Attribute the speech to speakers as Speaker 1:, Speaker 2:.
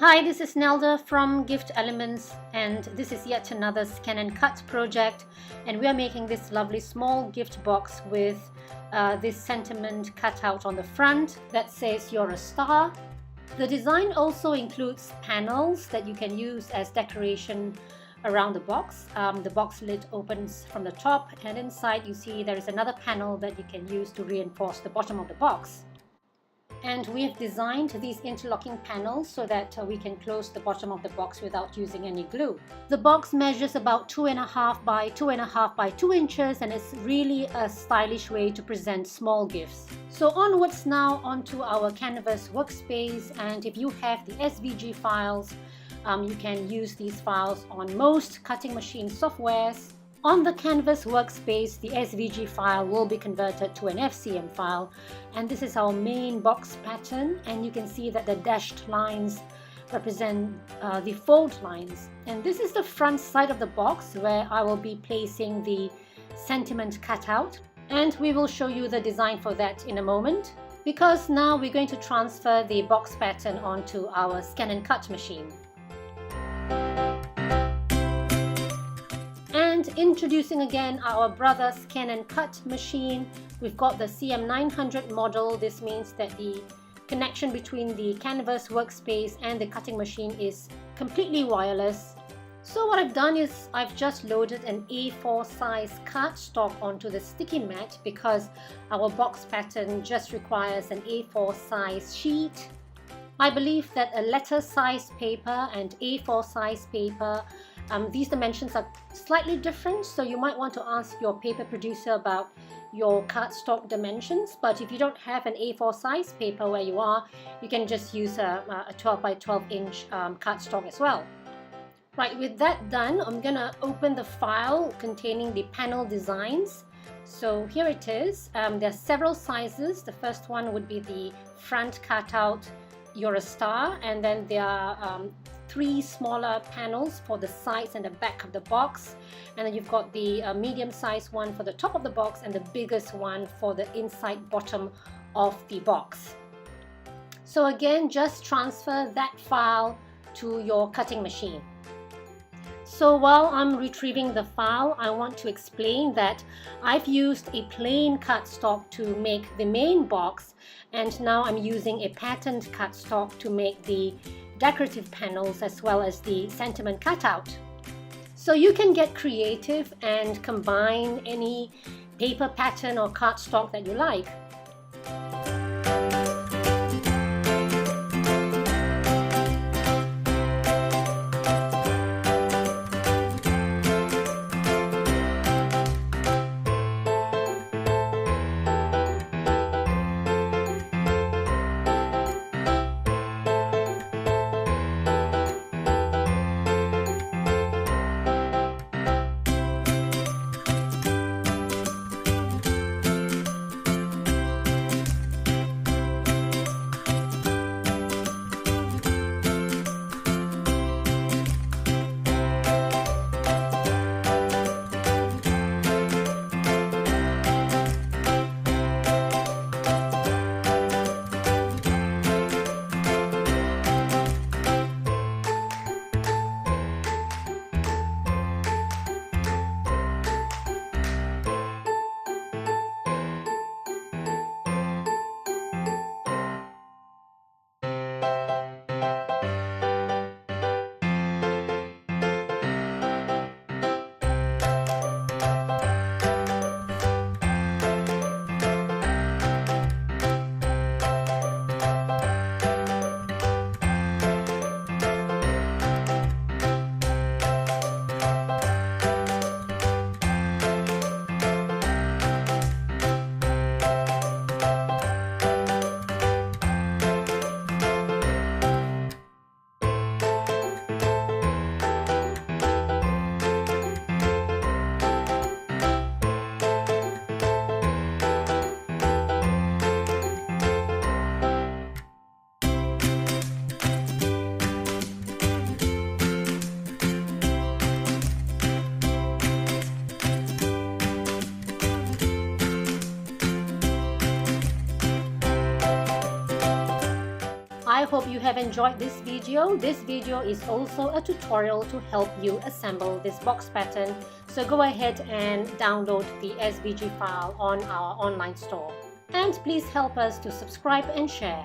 Speaker 1: Hi, this is Nelda from Gift Elements, and this is yet another scan and cut project, and we are making this lovely small gift box with this sentiment cut out on the front that says "You're a star." The design also includes panels that you can use as decoration around the box. The box lid opens from the top, and inside you see there is another panel that you can use to reinforce the bottom of the box. And we have designed these interlocking panels so that we can close the bottom of the box without using any glue. The box measures about 2.5 by 2.5 by 2 inches, and it's really a stylish way to present small gifts. So onwards now onto our canvas workspace, and if you have the SVG files, you can use these files on most cutting machine softwares. On the Canvas workspace, the SVG file will be converted to an FCM file, and this is our main box pattern, and you can see that the dashed lines represent the fold lines. And this is the front side of the box where I will be placing the sentiment cutout, and we will show you the design for that in a moment, because now we're going to transfer the box pattern onto our scan and cut machine. And introducing again our brother scan and cut machine, we've got the CM900 model. This means that the connection between the canvas workspace and the cutting machine is completely wireless. So what I've done is I've just loaded an A4 size cardstock onto the sticky mat because our box pattern just requires an A4 size sheet. I believe that a letter size paper and A4 size paper, these dimensions are slightly different, so you might want to ask your paper producer about your cardstock dimensions. But if you don't have an A4 size paper where you are, you can just use a 12 by 12 inch cardstock as well. Right, with that done, I'm gonna open the file containing the panel designs. So here it is. There are several sizes. The first one would be the front cutout, "You're a star," and then there are 3 smaller panels for the sides and the back of the box, and then you've got the medium sized one for the top of the box and the biggest one for the inside bottom of the box. So again, just transfer that file to your cutting machine. So while I'm retrieving the file, I want to explain that I've used a plain cardstock to make the main box, and now I'm using a patterned cardstock to make the decorative panels as well as the sentiment cutout. So you can get creative and combine any paper pattern or cardstock that you like. I hope you have enjoyed this video. This video is also a tutorial to help you assemble this box pattern. So go ahead and download the SVG file on our online store. And please help us to subscribe and share.